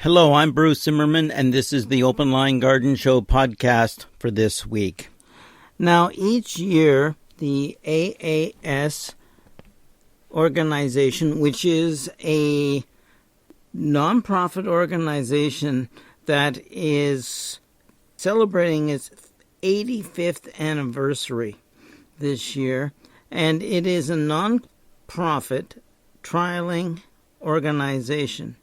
Hello, I'm Bruce Zimmerman, and this is the Open Line Garden Show podcast for this week. Now, each year, the AAS organization, which is a nonprofit organization that is celebrating its 85th anniversary this year, and it is a nonprofit trialing organization.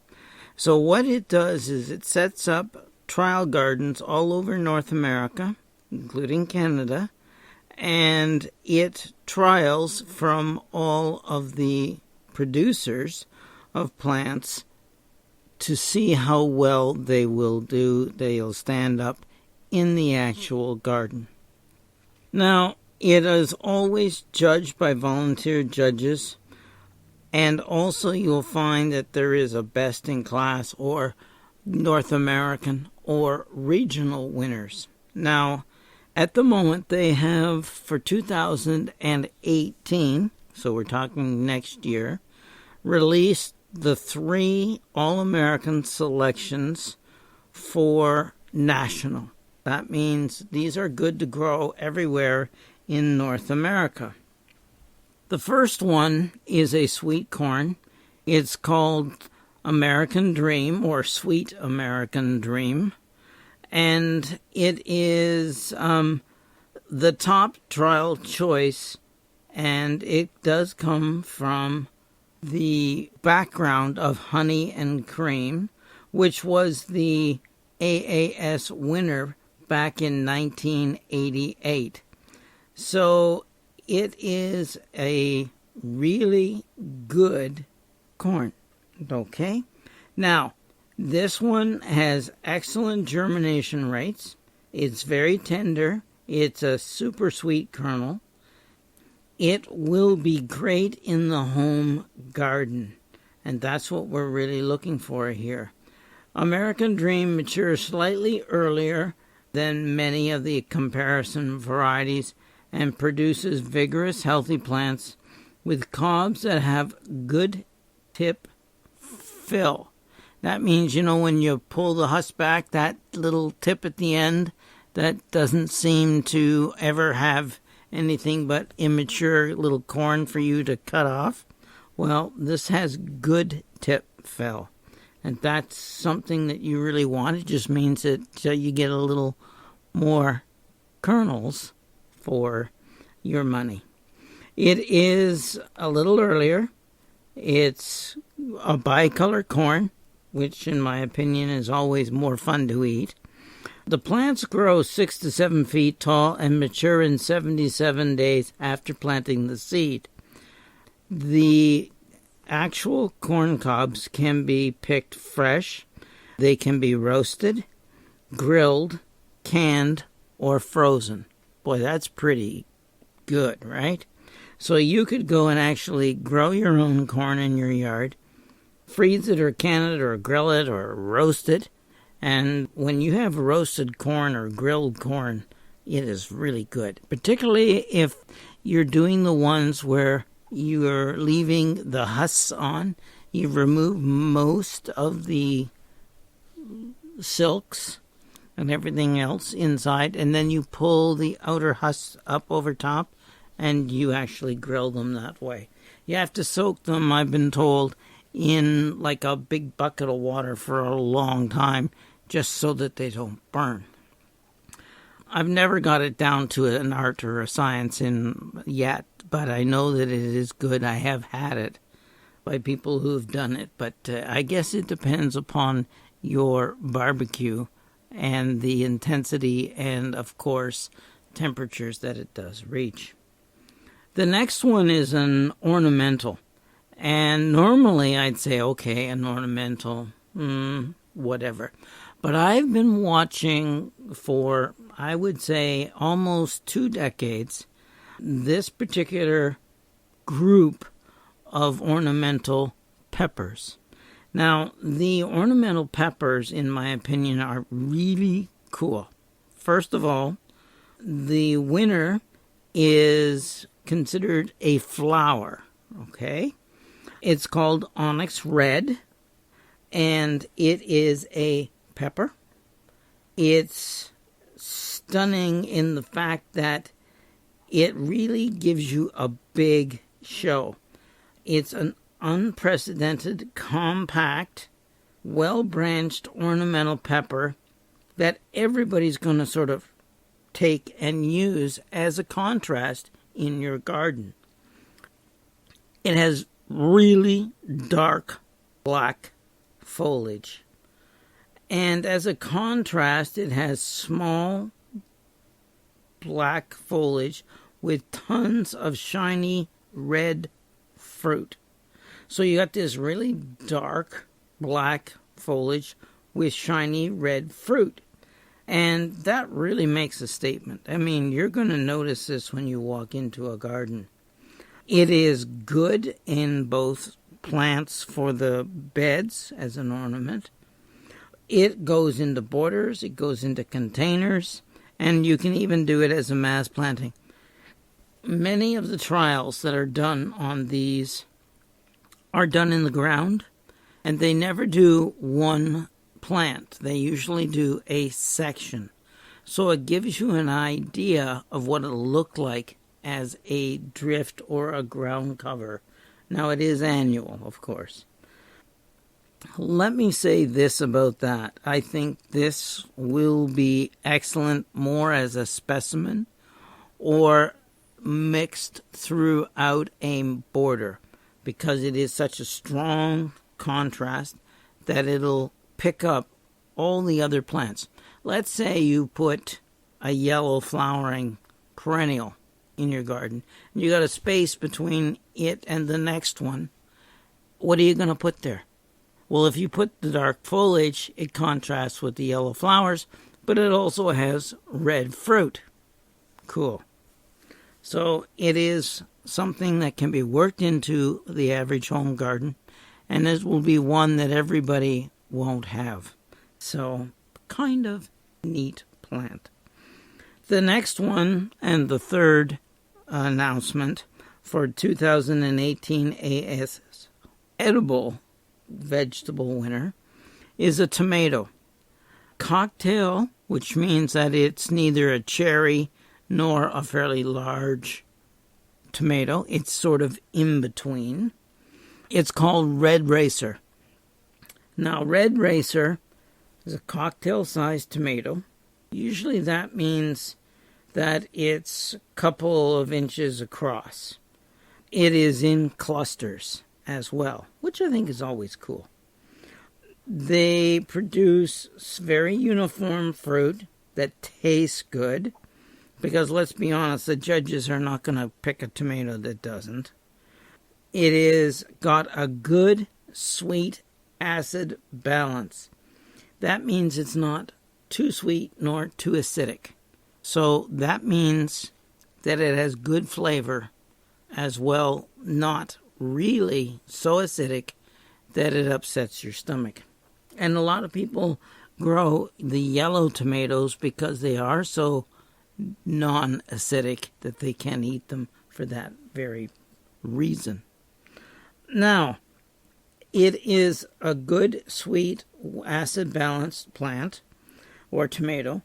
So what it does is it sets up trial gardens all over North America, including Canada, and it trials from all of the producers of plants to see how well they will do, they'll stand up in the actual garden. Now, it is always judged by volunteer judges, and also you'll find that there is a best-in-class or North American or regional winners. Now, at the moment, they have, for 2018, so we're talking next year, released the 3 All-American selections for national. That means these are good to grow everywhere in North America. The first one is a sweet corn. It's called American Dream or Sweet American Dream. And it is the top trial choice, and it does come from the background of Honey and Cream, which was the AAS winner back in 1988. So it is a really good corn, okay? Now, this one has excellent germination rates. It's very tender. It's a super sweet kernel. It will be great in the home garden, and that's what we're really looking for here. American Dream matures slightly earlier than many of the comparison varieties and produces vigorous, healthy plants with cobs that have good tip fill. That means, when you pull the husk back, that little tip at the end that doesn't seem to ever have anything but immature little corn for you to cut off. Well, this has good tip fill, and that's something that you really want. It just means that you get a little more kernels for your money. It is a little earlier. It's a bicolor corn, which in my opinion is always more fun to eat. The plants grow 6 to 7 feet tall and mature in 77 days after planting the seed. The actual corn cobs can be picked fresh. They can be roasted, grilled, canned, or frozen. Boy, that's pretty good, right? So you could go and actually grow your own corn in your yard, freeze it or can it or grill it or roast it. And when you have roasted corn or grilled corn, it is really good. Particularly if you're doing the ones where you're leaving the husks on. You remove most of the silks and everything else inside, and then you pull the outer husks up over top, and you actually grill them that way. You have to soak them, I've been told, in like a big bucket of water for a long time, just so that they don't burn. I've never got it down to an art or a science yet, but I know that it is good. I have had it by people who have done it, but I guess it depends upon your barbecue and the intensity and, of course, temperatures that it does reach. The next one is an ornamental. And normally I'd say, okay, an ornamental, whatever. But I've been watching for, I would say, almost 2 decades, this particular group of ornamental peppers. Now, the ornamental peppers, in my opinion, are really cool. First of all, the winner is considered a flower, okay? It's called Onyx Red, and it is a pepper. It's stunning in the fact that it really gives you a big show. It's an unprecedented, compact, well-branched ornamental pepper that everybody's going to sort of take and use as a contrast in your garden. It has really dark black foliage. And as a contrast, it has small black foliage with tons of shiny red fruit. So you got this really dark black foliage with shiny red fruit. And that really makes a statement. I mean, you're going to notice this when you walk into a garden. It is good in both plants for the beds as an ornament. It goes into borders, it goes into containers, and you can even do it as a mass planting. Many of the trials that are done on these are done in the ground, and they never do one plant. They usually do a section. So it gives you an idea of what it'll look like as a drift or a ground cover. Now, it is annual, of course. Let me say this about that. I think this will be excellent more as a specimen or mixed throughout a border, because it is such a strong contrast that it'll pick up all the other plants. Let's say you put a yellow flowering perennial in your garden, and you got a space between it and the next one. What are you going to put there? Well, if you put the dark foliage, it contrasts with the yellow flowers, but it also has red fruit. Cool. So it is something that can be worked into the average home garden, and it will be one that everybody won't have. So, kind of neat plant. The next one, and the third announcement for 2018 AS edible vegetable winner, is a tomato. Cocktail, which means that it's neither a cherry nor a fairly large tomato. It's sort of in between. It's called Red Racer. Now, Red Racer is a cocktail-sized tomato. Usually that means that it's a couple of inches across. It is in clusters as well, which I think is always cool. They produce very uniform fruit that tastes good, because let's be honest, the judges are not going to pick a tomato that doesn't. It is got a good sweet acid balance. That means it's not too sweet nor too acidic. So that means that it has good flavor as well, not really so acidic that it upsets your stomach. And a lot of people grow the yellow tomatoes because they are so non-acidic that they can't eat them for that very reason. Now, it is a good, sweet, acid-balanced plant or tomato,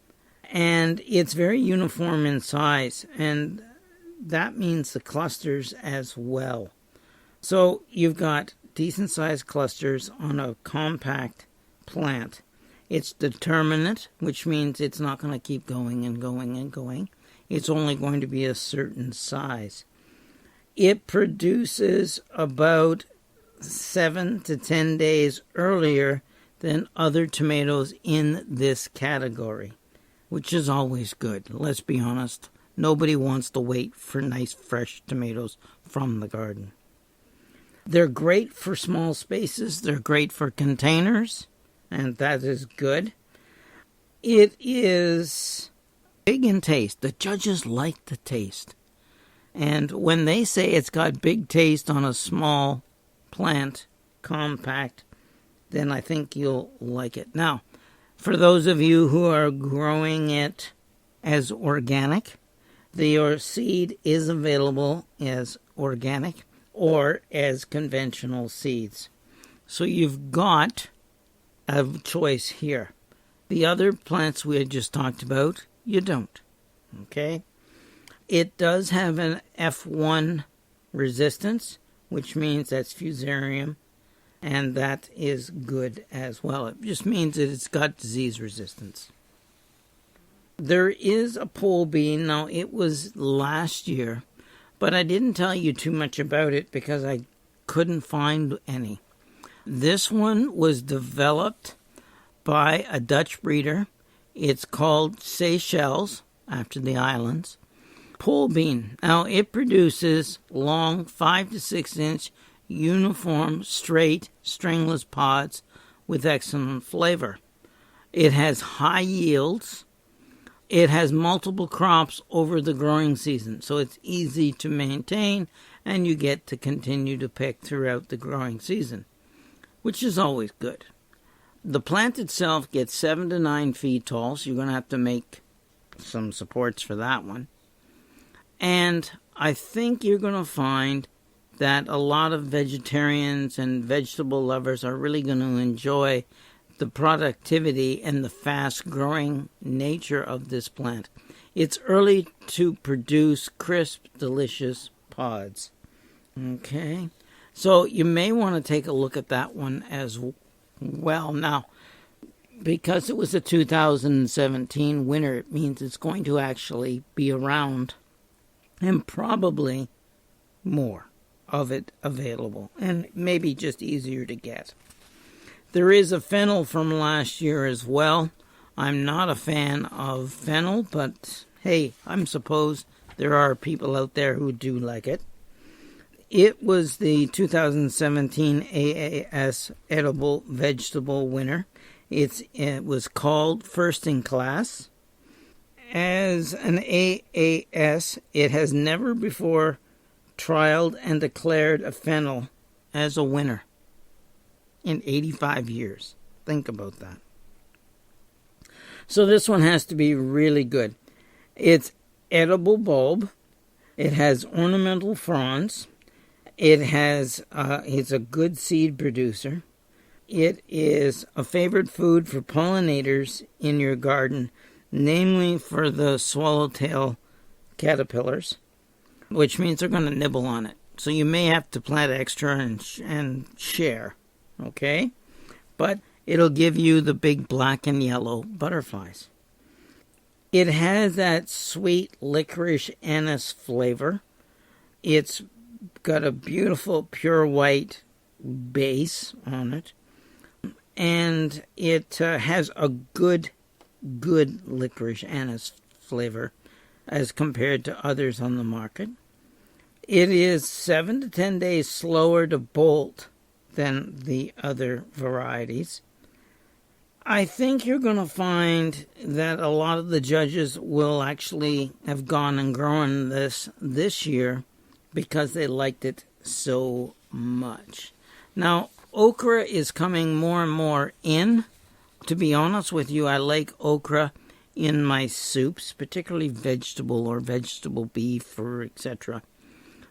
and it's very uniform in size, and that means the clusters as well. So you've got decent-sized clusters on a compact plant. It's determinate, which means it's not going to keep going and going and going. It's only going to be a certain size. It produces about 7 to 10 days earlier than other tomatoes in this category, which is always good. Let's be honest. Nobody wants to wait for nice, fresh tomatoes from the garden. They're great for small spaces. They're great for containers, and that is good. It is big in taste. The judges like the taste. And when they say it's got big taste on a small plant, compact, then I think you'll like it. Now, for those of you who are growing it as organic, your seed is available as organic or as conventional seeds. So you've got of choice here. The other plants we had just talked about, you don't. Okay? It does have an F1 resistance, which means that's fusarium, and that is good as well. It just means that it's got disease resistance. There is a pole bean. Now, it was last year, but I didn't tell you too much about it because I couldn't find any. This one was developed by a Dutch breeder. It's called Seychelles, after the islands. Pole bean. Now, it produces long 5 to 6 inch uniform, straight, stringless pods with excellent flavor. It has high yields. It has multiple crops over the growing season, so it's easy to maintain, and you get to continue to pick throughout the growing season, which is always good. The plant itself gets 7 to 9 feet tall, so you're going to have to make some supports for that one. And I think you're going to find that a lot of vegetarians and vegetable lovers are really going to enjoy the productivity and the fast-growing nature of this plant. It's early to produce crisp, delicious pods. Okay, so you may want to take a look at that one as well. Now, because it was a 2017 winter, it means it's going to actually be around and probably more of it available, and maybe just easier to get. There is a fennel from last year as well. I'm not a fan of fennel, but hey, I suppose there are people out there who do like it. It was the 2017 AAS Edible Vegetable winner. It was called First in Class. As an AAS, it has never before trialed and declared a fennel as a winner in 85 years. Think about that. So this one has to be really good. It's edible bulb. It has ornamental fronds. It's a good seed producer. It is a favored food for pollinators in your garden, namely for the swallowtail caterpillars, which means they're going to nibble on it. So you may have to plant extra and share, okay? But it'll give you the big black and yellow butterflies. It has that sweet licorice anise flavor. It's got a beautiful pure white base on it. And it has a good licorice anise flavor as compared to others on the market. It is 7 to 10 days slower to bolt than the other varieties. I think you're going to find that a lot of the judges will actually have gone and grown this year because they liked it so much. Now, okra is coming more and more in. To be honest with you, I like okra in my soups, particularly vegetable or vegetable beef or etc.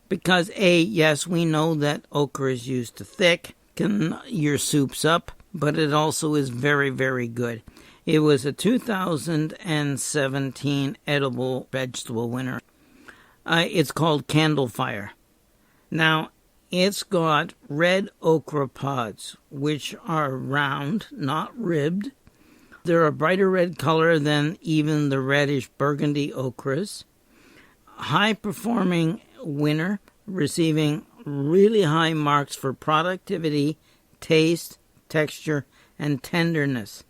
Because yes, we know that okra is used to thicken your soups up, but it also is very, very good. It was a 2017 edible vegetable winner. It's called Candlefire. Now, it's got red okra pods, which are round, not ribbed. They're a brighter red color than even the reddish burgundy okras. High-performing winner, receiving really high marks for productivity, taste, texture, and tenderness.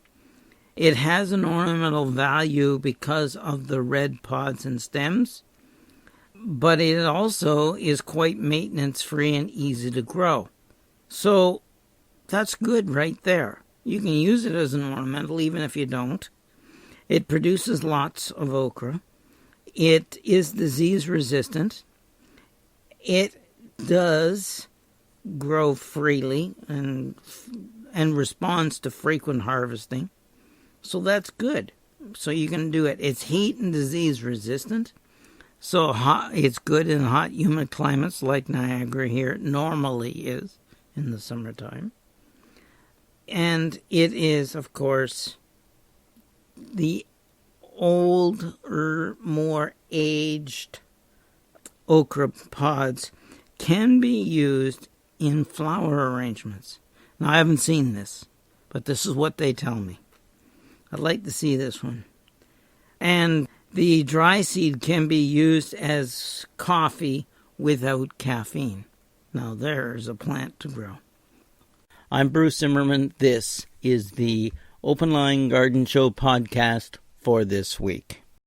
It has an ornamental value because of the red pods and stems, but it also is quite maintenance-free and easy to grow. So that's good right there. You can use it as an ornamental even if you don't. It produces lots of okra. It is disease-resistant. It does grow freely and responds to frequent harvesting. So that's good. So you can do it. It's heat and disease resistant. So it's good in hot, humid climates like Niagara here normally is in the summertime. And it is, of course, the older, more aged okra pods can be used in flower arrangements. Now, I haven't seen this, but this is what they tell me. I'd like to see this one. And the dry seed can be used as coffee without caffeine. Now, there's a plant to grow. I'm Bruce Zimmerman. This is the Open Line Garden Show podcast for this week.